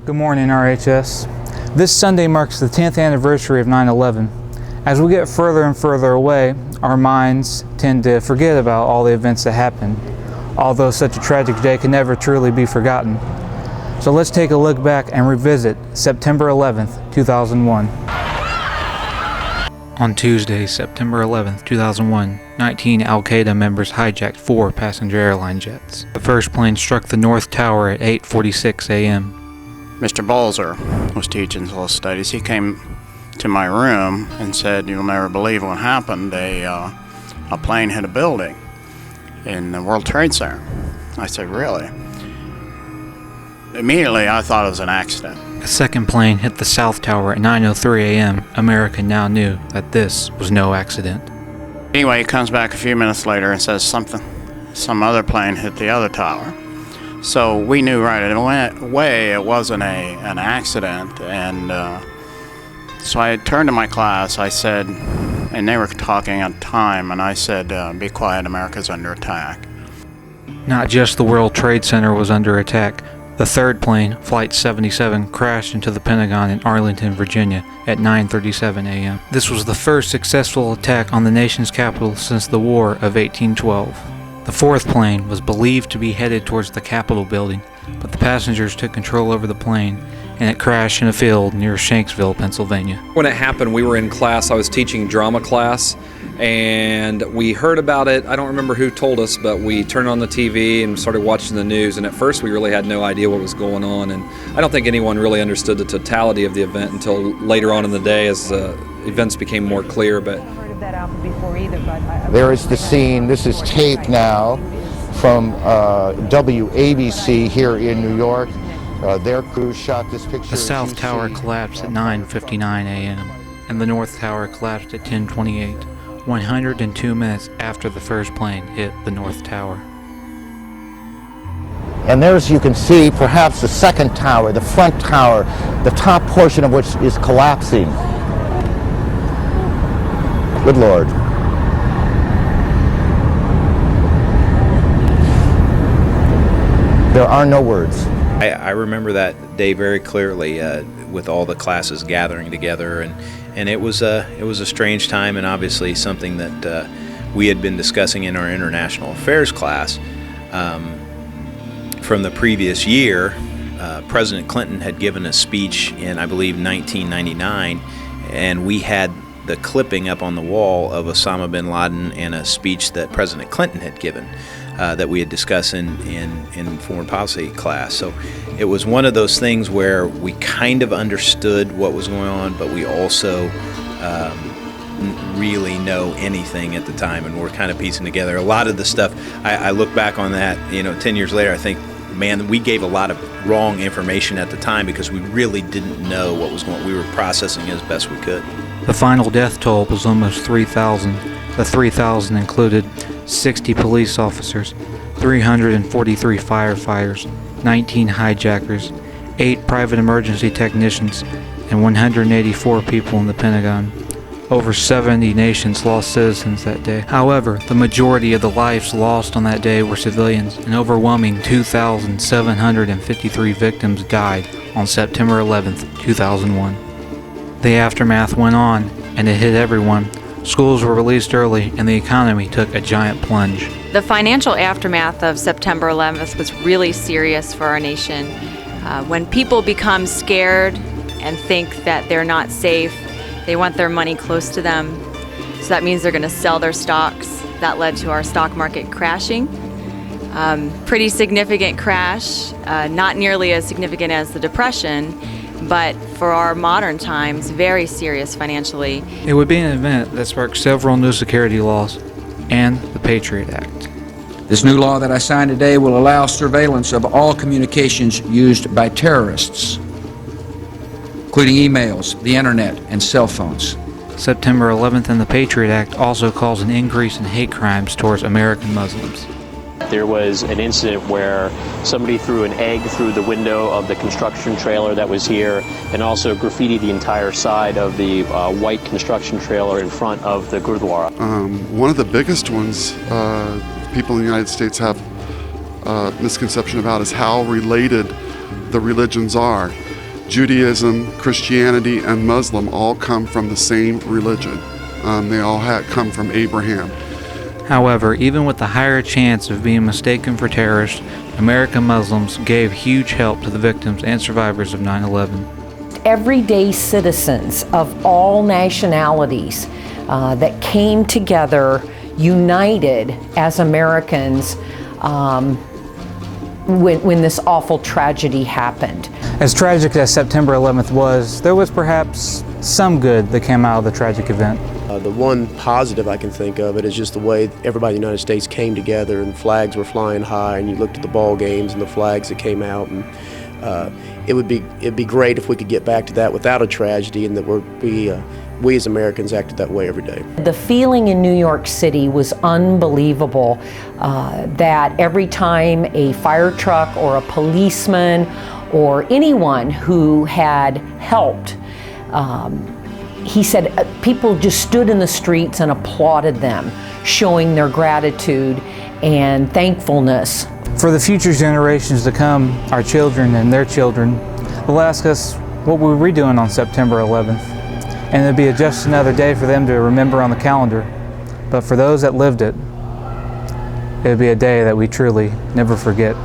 Good morning, RHS. This Sunday marks the 10th anniversary of 9/11. As we get further and further away, our minds tend to forget about all the events that happened, although such a tragic day can never truly be forgotten. So let's take a look back and revisit September 11th, 2001. On Tuesday, September 11th, 2001, 19 Al-Qaeda members hijacked 4 passenger airline jets. The first plane struck the North Tower at 8:46 a.m. Mr. Balzer was teaching social studies. He came to my room and said, "You'll never believe what happened. A plane hit a building in the World Trade Center." I said, "Really?" Immediately, I thought it was an accident. A second plane hit the South Tower at 9:03 a.m. America now knew that this was no accident. Anyway, he comes back a few minutes later and says some other plane hit the other tower. So we knew right away it wasn't an accident, and so I turned to my class. I said, and they were talking at the time, and I said, "Be quiet, America's under attack." Not just the World Trade Center was under attack. The third plane, Flight 77, crashed into the Pentagon in Arlington, Virginia at 9:37 a.m. This was the first successful attack on the nation's capital since the War of 1812. The fourth plane was believed to be headed towards the Capitol building, but the passengers took control over the plane and it crashed in a field near Shanksville, Pennsylvania. When it happened, we were in class. I was teaching drama class, and we heard about it. I don't remember who told us, but we turned on the TV and started watching the news, and at first we really had no idea what was going on, and I don't think anyone really understood the totality of the event until later on in the day as events became more clear. But that album before either, but there is the scene. This is tape now from WABC here in New York. Their crew shot this picture. The South Tower collapsed at 9:59 a.m. and the North Tower collapsed at 10:28, 102 minutes after the first plane hit the North Tower. And there, as you can see, perhaps the second tower, the front tower, the top portion of which is collapsing. Good Lord. There are no words. I remember that day very clearly, with all the classes gathering together, and it was a strange time, and obviously something that we had been discussing in our international affairs class from the previous year. President Clinton had given a speech in, I believe, 1999, and we had the clipping up on the wall of Osama bin Laden and a speech that President Clinton had given that we had discussed in foreign policy class. So it was one of those things where we kind of understood what was going on, but we also didn't really know anything at the time, and we're kind of piecing together a lot of the stuff. I look back on that, 10 years later, I think, man, we gave a lot of wrong information at the time because we really didn't know what was going on. We were processing as best we could. The final death toll was almost 3,000. The 3,000 included 60 police officers, 343 firefighters, 19 hijackers, 8 private emergency technicians, and 184 people in the Pentagon. Over 70 nations lost citizens that day. However, the majority of the lives lost on that day were civilians. An overwhelming 2,753 victims died on September 11th, 2001. The aftermath went on, and it hit everyone. Schools were released early, and the economy took a giant plunge. The financial aftermath of September 11th was really serious for our nation. When people become scared and think that they're not safe, they want their money close to them. So that means they're going to sell their stocks. That led to our stock market crashing. Pretty significant crash, not nearly as significant as the Depression, but for our modern times, very serious financially. It would be an event that sparked several new security laws and the Patriot Act. This new law that I signed today will allow surveillance of all communications used by terrorists, including emails, the internet, and cell phones. September 11th and the Patriot Act also caused an increase in hate crimes towards American Muslims. There was an incident where somebody threw an egg through the window of the construction trailer that was here, and also graffitied the entire side of the white construction trailer in front of the Gurdwara. One of the biggest ones people in the United States have misconception about is how related the religions are. Judaism, Christianity, and Muslim all come from the same religion. They all come from Abraham. However, even with the higher chance of being mistaken for terrorists, American Muslims gave huge help to the victims and survivors of 9/11. Everyday citizens of all nationalities that came together, united as Americans when this awful tragedy happened. As tragic as September 11th was, there was perhaps some good that came out of the tragic event. The one positive I can think of it is just the way everybody in the United States came together and flags were flying high, and you looked at the ball games and the flags that came out, and it'd be great if we could get back to that without a tragedy, and that we as Americans acted that way every day. The feeling in New York City was unbelievable, that every time a fire truck or a policeman or anyone who had helped, he said people just stood in the streets and applauded them, showing their gratitude and thankfulness. For the future generations to come, our children and their children, they'll ask us, what were we doing on September 11th? And it'll be just another day for them to remember on the calendar. But for those that lived it, it'll be a day that we truly never forget.